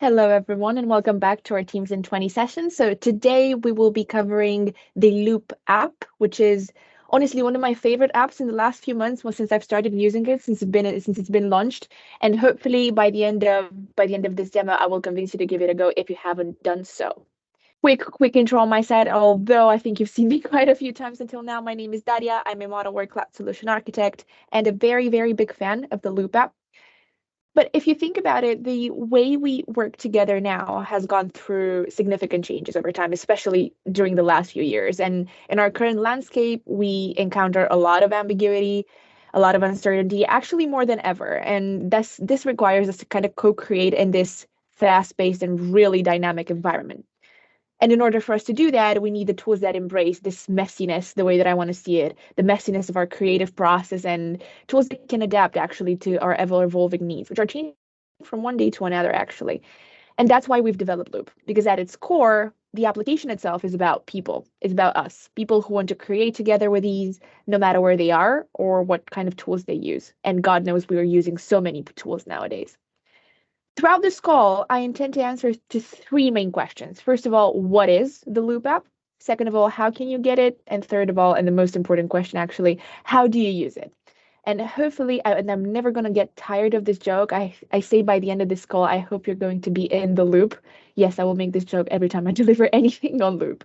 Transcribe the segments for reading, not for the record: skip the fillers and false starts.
Hello, everyone, and welcome back to our Teams in 20 session. So today we will be covering the Loop app, which is honestly one of my favorite apps in the last few months, since I've started using it, since it's been launched. And hopefully by the end of this demo, I will convince you to give it a go if you haven't done so. Quick intro on my side, although I think you've seen me quite a few times until now. My name is Daria. I'm a modern work cloud solution architect and a very, very big fan of the Loop app. But if you think about it, the way we work together now has gone through significant changes over time, especially during the last few years. And in our current landscape, we encounter a lot of ambiguity, a lot of uncertainty, actually more than ever. And this requires us to kind of co-create in this fast-paced and really dynamic environment. And in order for us to do that, we need the tools that embrace this messiness, the way that I want to see it, the messiness of our creative process, and tools that can adapt actually to our ever-evolving needs, which are changing from one day to another, actually. And that's why we've developed Loop, because at its core, the application itself is about people. It's about us, people who want to create together with ease, no matter where they are or what kind of tools they use. And God knows we are using so many tools nowadays. Throughout this call, I intend to answer to three main questions. First of all, what is the Loop app? Second of all, how can you get it? And third of all, and the most important question actually, how do you use it? And hopefully, and I'm never going to get tired of this joke. I say by the end of this call, I hope you're going to be in the loop. Yes, I will make this joke every time I deliver anything on Loop.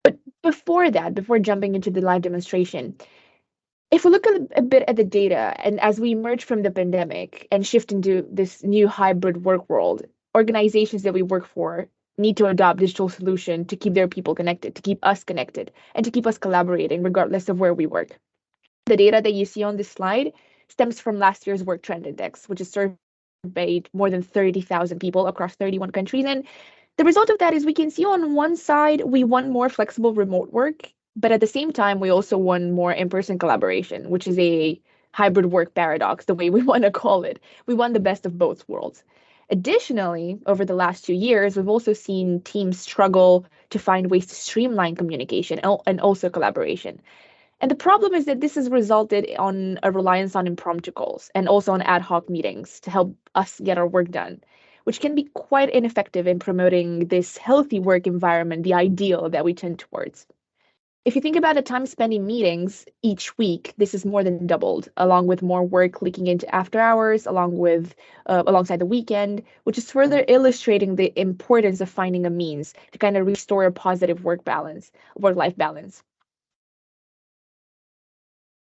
But before that, before jumping into the live demonstration, if we look a bit at the data, and as we emerge from the pandemic and shift into this new hybrid work world, organizations that we work for need to adopt digital solution to keep their people connected, to keep us connected, and to keep us collaborating regardless of where we work. The data that you see on this slide stems from last year's Work Trend Index, which has surveyed more than 30,000 people across 31 countries. And the result of that is we can see on one side, we want more flexible remote work, but at the same time, we also want more in-person collaboration, which is a hybrid work paradox, the way we want to call it. We want the best of both worlds. Additionally, over the last 2 years, we've also seen teams struggle to find ways to streamline communication and also collaboration. And the problem is that this has resulted on a reliance on impromptu calls and also on ad hoc meetings to help us get our work done, which can be quite ineffective in promoting this healthy work environment, the ideal that we tend towards. If you think about the time spent in meetings each week, this is more than doubled, along with more work leaking into after hours, alongside the weekend, which is further illustrating the importance of finding a means to kind of restore a positive work-life balance.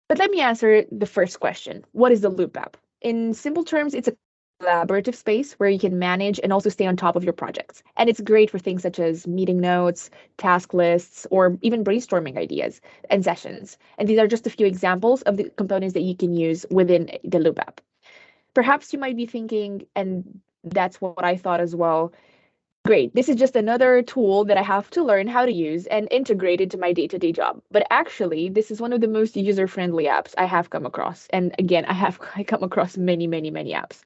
But let me answer the first question. What is the Loop app? In simple terms, it's a collaborative space where you can manage and also stay on top of your projects. And it's great for things such as meeting notes, task lists, or even brainstorming ideas and sessions. And these are just a few examples of the components that you can use within the Loop app. Perhaps you might be thinking, and that's what I thought as well, great, this is just another tool that I have to learn how to use and integrate into my day-to-day job. But actually, this is one of the most user-friendly apps I have come across. And again, I come across many, many, many apps.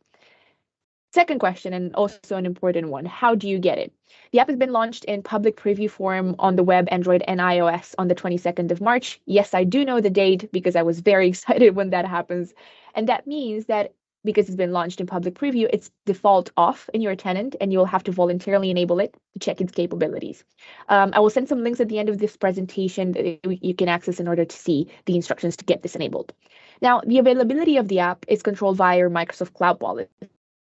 Second question, and also an important one, how do you get it? The app has been launched in public preview form on the web, Android, and iOS on the 22nd of March. Yes, I do know the date because I was very excited when that happens. And that means that because it's been launched in public preview, it's default off in your tenant, and you'll have to voluntarily enable it to check its capabilities. I will send some links at the end of this presentation that you can access in order to see the instructions to get this enabled. Now, the availability of the app is controlled via your Microsoft Cloud Wallet.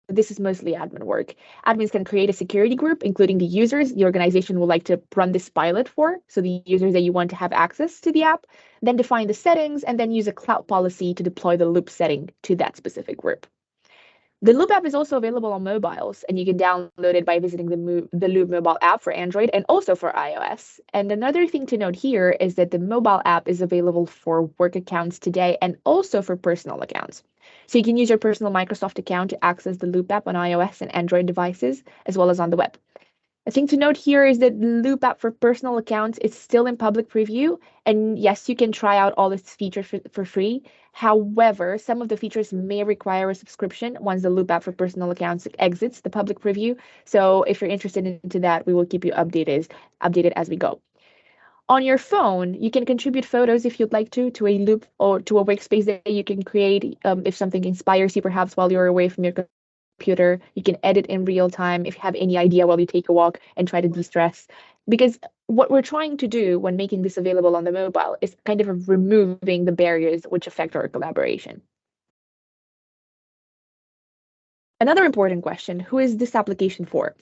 This is mostly admin work. Admins can create a security group, including the users the organization would like to run this pilot for, so the users that you want to have access to the app, then define the settings, and then use a cloud policy to deploy the Loop setting to that specific group. The Loop app is also available on mobiles, and you can download it by visiting the Loop mobile app for Android and also for iOS. And another thing to note here is that the mobile app is available for work accounts today and also for personal accounts. So you can use your personal Microsoft account to access the Loop app on iOS and Android devices, as well as on the web. A thing to note here is that the Loop app for personal accounts is still in public preview. And yes, you can try out all its features for free. However, some of the features may require a subscription once the Loop app for personal accounts exits the public preview. So if you're interested into that, we will keep you updated as we go. On your phone, you can contribute photos if you'd like to a Loop or to a workspace that you can create if something inspires you perhaps while you're away from your computer. You can edit in real time if you have any idea while you take a walk and try to de-stress. Because what we're trying to do when making this available on the mobile is kind of removing the barriers which affect our collaboration. Another important question, who is this application for?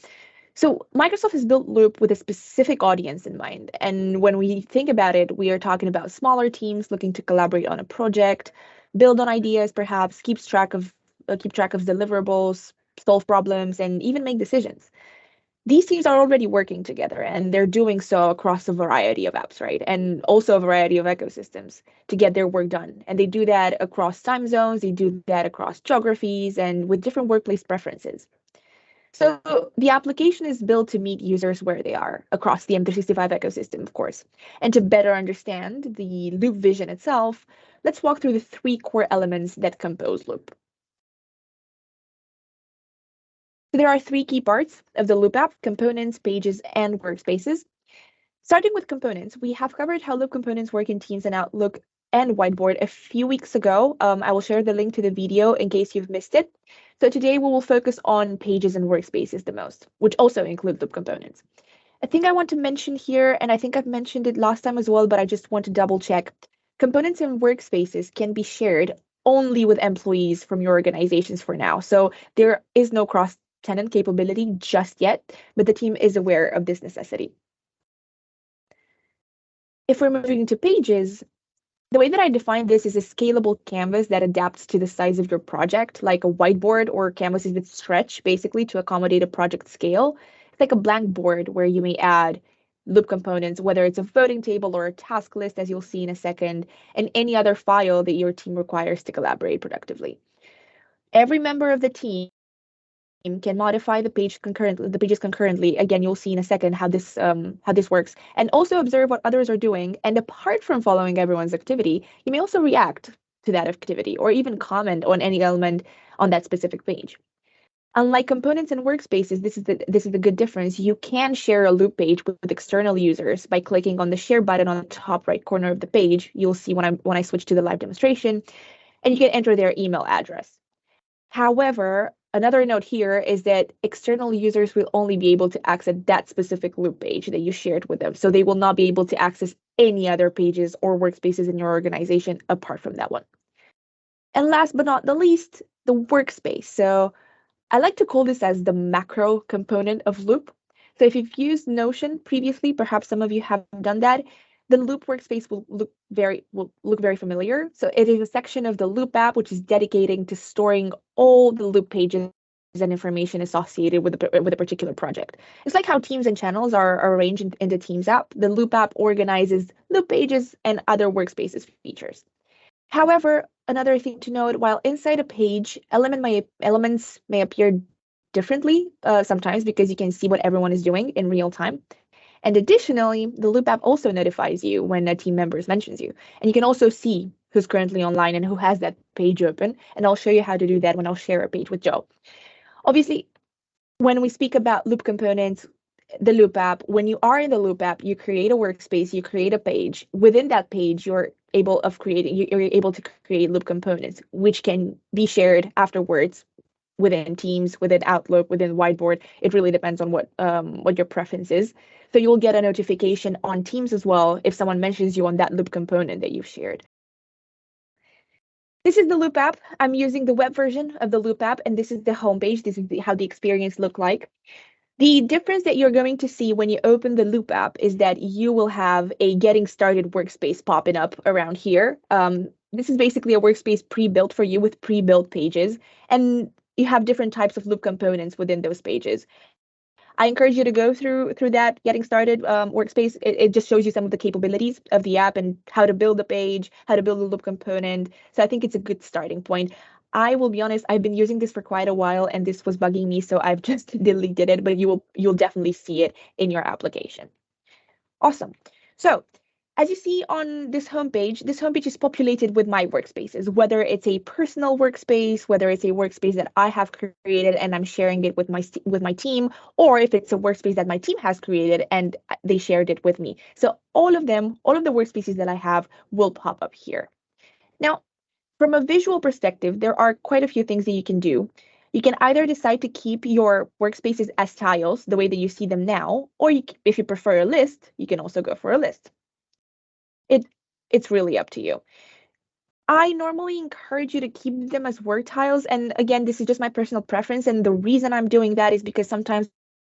So Microsoft has built Loop with a specific audience in mind. And when we think about it, we are talking about smaller teams looking to collaborate on a project, build on ideas, perhaps keep track of deliverables, solve problems, and even make decisions. These teams are already working together and they're doing so across a variety of apps, right? And also a variety of ecosystems to get their work done. And they do that across time zones, they do that across geographies and with different workplace preferences. So the application is built to meet users where they are across the M365 ecosystem, of course. And to better understand the Loop vision itself, let's walk through the three core elements that compose Loop. So there are three key parts of the Loop app: components, pages, and workspaces. Starting with components, we have covered how Loop components work in Teams and Outlook and Whiteboard a few weeks ago. I will share the link to the video in case you've missed it. So today we will focus on pages and workspaces the most, which also include Loop components. A thing I want to mention here, and I think I've mentioned it last time as well, but I just want to double check. Components and workspaces can be shared only with employees from your organizations for now. So there is no cross-tenant capability just yet, but the team is aware of this necessity. If we're moving to pages, the way that I define this is a scalable canvas that adapts to the size of your project, like a whiteboard or canvases that stretch basically to accommodate a project scale. It's like a blank board where you may add Loop components, whether it's a voting table or a task list, as you'll see in a second, and any other file that your team requires to collaborate productively. Every member of the team can modify the pages concurrently. Again, you'll see in a second how this works, and also observe what others are doing. And apart from following everyone's activity, you may also react to that activity or even comment on any element on that specific page. Unlike components and workspaces, this is the good difference. You can share a Loop page with external users by clicking on the share button on the top right corner of the page. You'll see when I switch to the live demonstration, and you can enter their email address. However, another note here is that external users will only be able to access that specific Loop page that you shared with them. So they will not be able to access any other pages or workspaces in your organization apart from that one. And last but not the least, the workspace. So I like to call this as the macro component of Loop. So if you've used Notion previously, perhaps some of you have done that, then Loop Workspace will look very familiar. So it is a section of the Loop app which is dedicated to storing all the Loop pages and information associated with a particular project. It's like how Teams and channels are arranged in the Teams app. The Loop app organizes Loop pages and other Workspaces features. However, another thing to note, while inside a page, elements may appear differently sometimes because you can see what everyone is doing in real time. And additionally, the Loop app also notifies you when a team member mentions you. And you can also see who's currently online and who has that page open. And I'll show you how to do that when I'll share a page with Joe. Obviously, when we speak about Loop components, the Loop app, when you are in the Loop app, you create a workspace, you create a page. Within that page, you're able to create Loop components, which can be shared afterwards within Teams, within Outlook, within Whiteboard. It really depends on what your preference is. So you'll get a notification on Teams as well if someone mentions you on that Loop component that you've shared. This is the Loop app. I'm using the web version of the Loop app, and this is the homepage. This is how the experience look like. The difference that you're going to see when you open the Loop app is that you will have a getting started workspace popping up around here. This is basically a workspace pre-built for you with pre-built pages, and you have different types of Loop components within those pages. I encourage you to go through that getting started workspace. It just shows you some of the capabilities of the app and how to build a page, how to build a Loop component. So I think it's a good starting point. I will be honest, I've been using this for quite a while and this was bugging me, so I've just deleted it, but you'll definitely see it in your application. Awesome. So as you see on this homepage is populated with my workspaces, whether it's a personal workspace, whether it's a workspace that I have created and I'm sharing it with my team, or if it's a workspace that my team has created and they shared it with me. So all of the workspaces that I have will pop up here. Now, from a visual perspective, there are quite a few things that you can do. You can either decide to keep your workspaces as tiles, the way that you see them now, or if you prefer a list, you can also go for a list. It's really up to you. I normally encourage you to keep them as word tiles. And again, this is just my personal preference. And the reason I'm doing that is because sometimes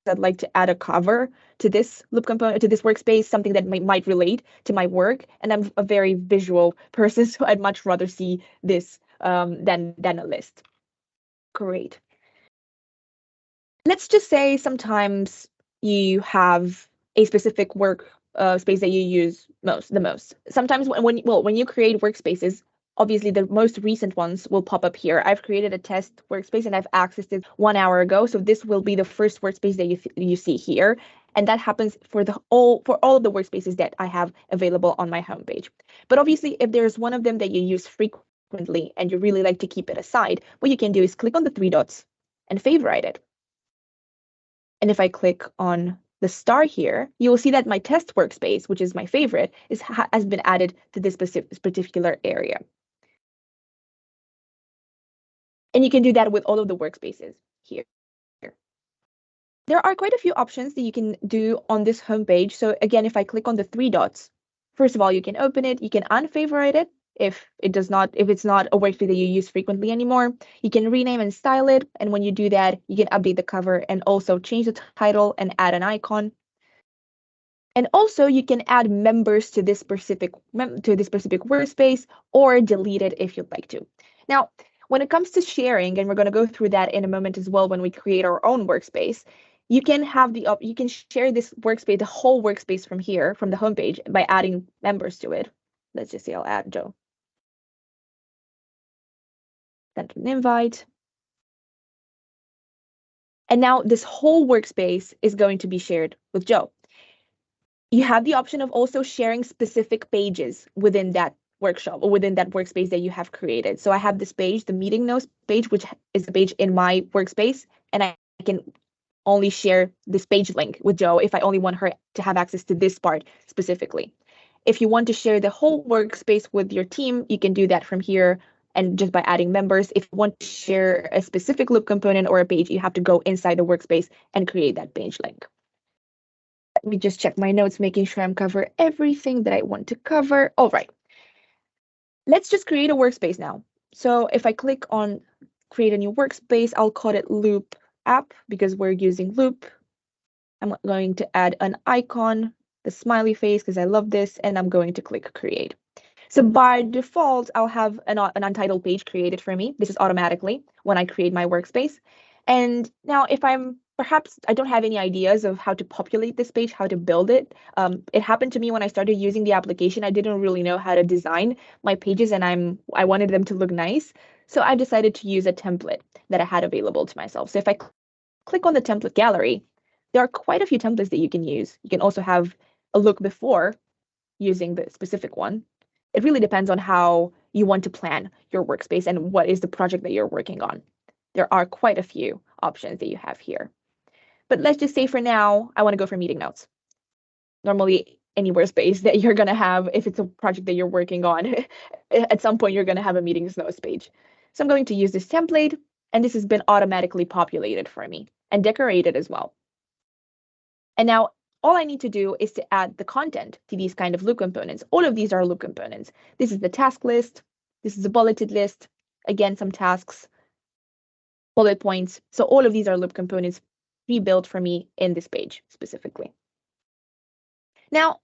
I'd like to add a cover to this loop component, to this workspace, something that might relate to my work. And I'm a very visual person, so I'd much rather see this than a list. Great. Let's just say sometimes you have a specific work space that you use the most. Sometimes when you create workspaces, obviously the most recent ones will pop up here. I've created a test workspace and I've accessed it 1 hour ago, so this will be the first workspace that you see here, and that happens for all of the workspaces that I have available on my homepage. But obviously, if there's one of them that you use frequently and you really like to keep it aside, what you can do is click on the 3 dots and favorite it. And if I click on the star here, you will see that my test workspace, which is my favorite, has been added to this particular area. And you can do that with all of the workspaces here. There are quite a few options that you can do on this homepage. So again, if I click on the 3 dots, first of all, you can open it, you can unfavorite it if it's not a workspace that you use frequently anymore. You can rename and style it, and when you do that, you can update the cover and also change the title and add an icon. And also you can add members to this specific workspace or delete it if you'd like to. Now, when it comes to sharing, and we're going to go through that in a moment as well when we create our own workspace, you can have you can share this workspace, the whole workspace from here, from the homepage, by adding members to it. Let's just say I'll add Joe. Send an invite. And now this whole workspace is going to be shared with Joe. You have the option of also sharing specific pages within that workshop or within that workspace that you have created. So I have this page, the meeting notes page, which is a page in my workspace, and I can only share this page link with Joe if I only want her to have access to this part specifically. If you want to share the whole workspace with your team, you can do that from here and just by adding members. If you want to share a specific loop component or a page, you have to go inside the workspace and create that page link. Let me just check my notes, making sure I'm cover everything that I want to cover. All right. Let's just create a workspace now. So if I click on create a new workspace, I'll call it Loop App because we're using Loop. I'm going to add an icon, the smiley face, because I love this, and I'm going to click Create. So by default, I'll have an untitled page created for me. This is automatically when I create my workspace. And now if perhaps I don't have any ideas of how to populate this page, how to build it. It happened to me when I started using the application. I didn't really know how to design my pages, and I wanted them to look nice. So I decided to use a template that I had available to myself. So if I click on the template gallery, there are quite a few templates that you can use. You can also have a look before using the specific one. It really depends on how you want to plan your workspace and what is the project that you're working on. There are quite a few options that you have here. But let's just say for now, I want to go for meeting notes. Normally, any workspace that you're going to have, if it's a project that you're working on, at some point you're going to have a meetings notes page. So I'm going to use this template, and this has been automatically populated for me and decorated as well. And now all I need to do is to add the content to these kind of loop components. All of these are loop components. This is the task list. This is a bulleted list. Again, some tasks, bullet points. So all of these are loop components pre-built for me in this page specifically. Now,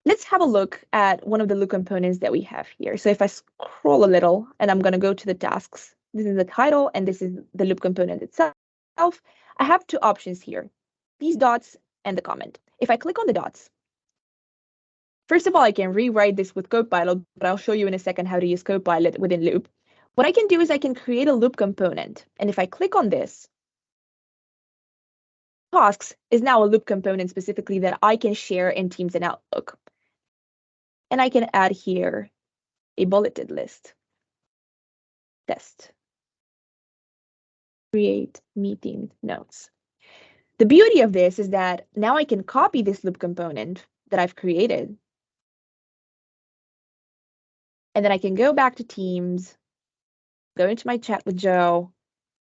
let's have a look at one of the loop components that we have here. So if I scroll a little, and I'm going to go to the tasks, this is the title, and this is the loop component itself. I have two options here, these dots and the comment. If I click on the dots, first of all, I can rewrite this with CoPilot, but I'll show you in a second how to use CoPilot within Loop. What I can do is I can create a loop component. And if I click on this, tasks is now a loop component specifically that I can share in Teams and Outlook. And I can add here a bulleted list. Test. Create meeting notes. The beauty of this is that now I can copy this loop component that I've created. And then I can go back to Teams, go into my chat with Joe,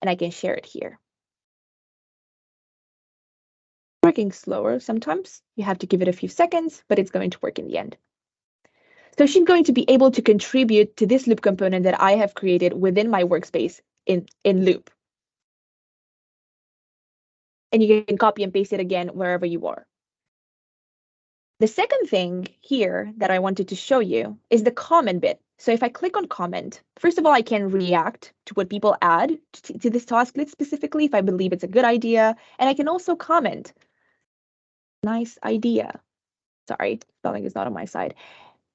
and I can share it here. Working slower sometimes. You have to give it a few seconds, but it's going to work in the end. So she's going to be able to contribute to this loop component that I have created within my workspace in loop. And you can copy and paste it again wherever you are. The second thing here that I wanted to show you is the comment bit. So if I click on comment, first of all, I can react to what people add to this task list specifically if I believe it's a good idea. And I can also comment. Nice idea. Sorry, spelling is not on my side.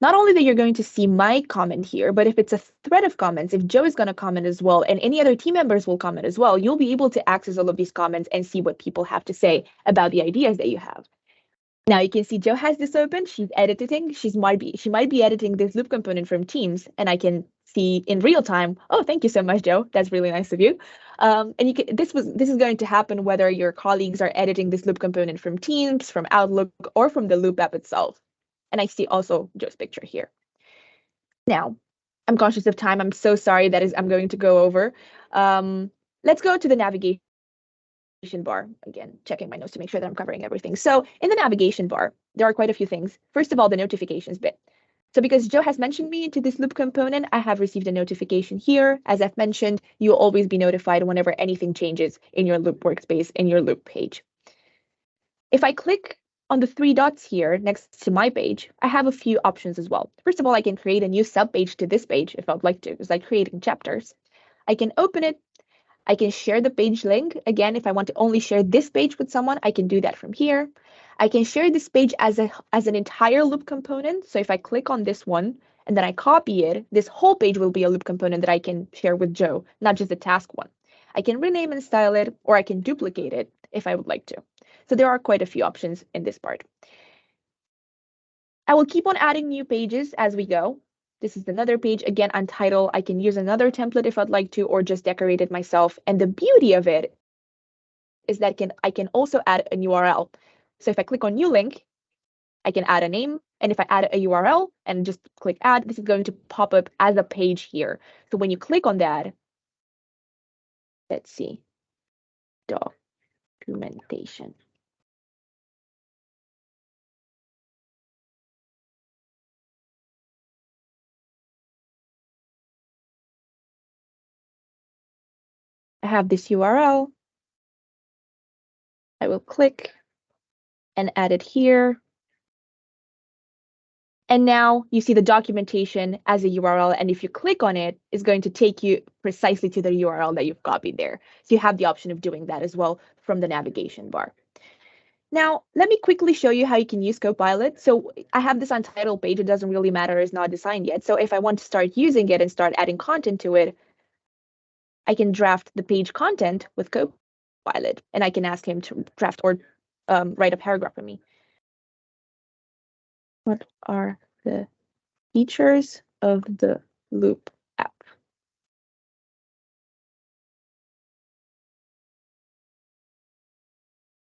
Not only that you're going to see my comment here, but if it's a thread of comments, if Joe is going to comment as well, and any other team members will comment as well, you'll be able to access all of these comments and see what people have to say about the ideas that you have. Now you can see Joe has this open. She's editing. She might be editing this loop component from Teams, and I can see in real time. Oh, thank you so much, Joe. That's really nice of you. And you can. This is going to happen whether your colleagues are editing this loop component from Teams, from Outlook, or from the loop app itself. And I see also Joe's picture here. Now, I'm conscious of time. I'm so sorry I'm going to go over. Let's go to the navigation bar. Again, checking my notes to make sure that I'm covering everything. So in the navigation bar, there are quite a few things. First of all, the notifications bit. So because Joe has mentioned me to this loop component, I have received a notification here. As I've mentioned, you'll always be notified whenever anything changes in your loop workspace, in your loop page. If I click on the three dots here next to my page, I have a few options as well. First of all, I can create a new subpage to this page if I'd like to. It's like creating chapters. I can open it. I can share the page link. Again, if I want to only share this page with someone, I can do that from here. I can share this page as an entire loop component. So if I click on this one and then I copy it, this whole page will be a loop component that I can share with Joe, not just the task one. I can rename and style it, or I can duplicate it if I would like to. So there are quite a few options in this part. I will keep on adding new pages as we go. This is another page, again, untitled. I can use another template if I'd like to, or just decorate it myself. And the beauty of it is that I can also add a URL. So if I click on new link, I can add a name. And if I add a URL and just click add, this is going to pop up as a page here. So when you click on that, let's see, documentation. I have this URL. I will click and add it here. And now you see the documentation as a URL. And if you click on it, it's going to take you precisely to the URL that you've copied there. So you have the option of doing that as well from the navigation bar. Now, let me quickly show you how you can use CoPilot. So I have this untitled page. It doesn't really matter. It's not designed yet. So if I want to start using it and start adding content to it, I can draft the page content with CoPilot. And I can ask him to draft or write a paragraph for me. What are the features of the Loop app?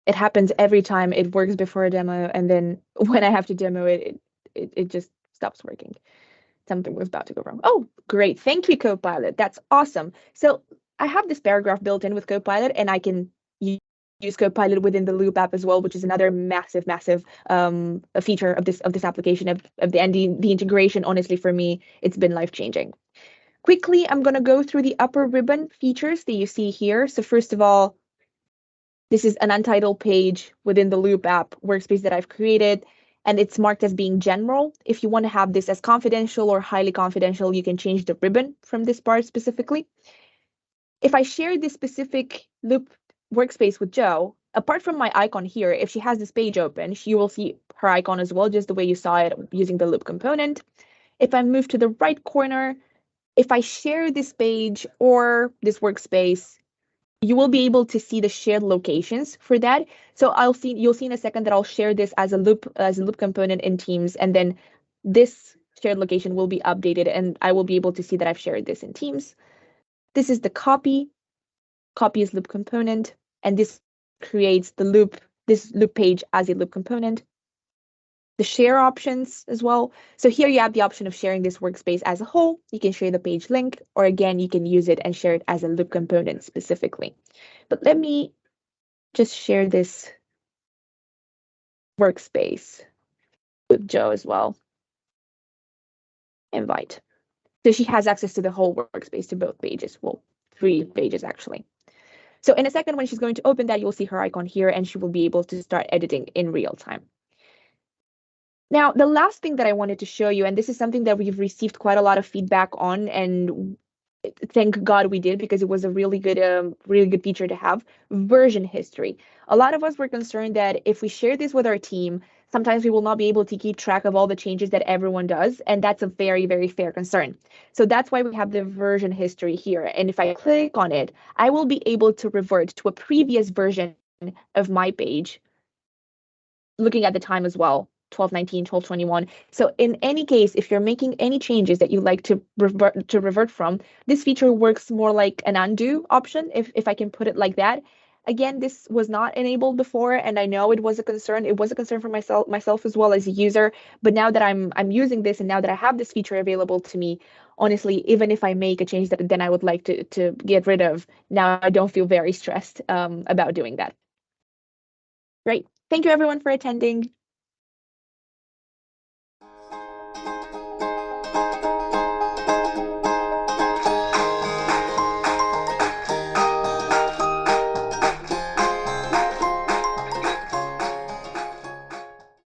It happens every time. It works before a demo, and then when I have to demo it, it just stops working. Something was about to go wrong. Oh, great. Thank you, CoPilot. That's awesome. So I have this paragraph built in with CoPilot, and I can use CoPilot within the Loop app as well, which is another massive a feature of this application and the integration. Honestly, for me, it's been life-changing. Quickly, I'm going to go through the upper ribbon features that you see here. So first of all, this is an untitled page within the Loop app workspace that I've created, and it's marked as being general. If you want to have this as confidential or highly confidential, you can change the ribbon from this part specifically. If I share this specific Loop workspace with Joe, apart from my icon here, if she has this page open, she will see her icon as well, just the way you saw it using the Loop component. If I move to the right corner, if I share this page or this workspace, you will be able to see the shared locations for that. So you'll see in a second that I'll share this as a loop component in Teams, and then this shared location will be updated, and I will be able to see that I've shared this in Teams. This is the copy. Copy is loop component, and this creates this loop page as a loop component. the share options as well. So here you have the option of sharing this workspace as a whole. You can share the page link, or again, you can use it and share it as a loop component specifically. But let me just share this workspace with Joe as well. Invite. So she has access to the whole workspace, to both pages. Well, 3 pages actually. So in a second, when she's going to open that, you'll see her icon here and she will be able to start editing in real time. Now, the last thing that I wanted to show you, and this is something that we've received quite a lot of feedback on, and thank God we did, because it was a really good feature to have, version history. A lot of us were concerned that if we share this with our team, sometimes we will not be able to keep track of all the changes that everyone does, and that's a very, very fair concern. So that's why we have the version history here. And if I click on it, I will be able to revert to a previous version of my page, looking at the time as well. 1219, 1221. So in any case, if you're making any changes that you like to revert from, this feature works more like an undo option, if I can put it like that. Again, this was not enabled before, and I know it was a concern. It was a concern for myself as well as a user. But now that I'm using this, and now that I have this feature available to me, honestly, even if I make a change that then I would like to get rid of, now I don't feel very stressed about doing that. Great. Thank you everyone for attending.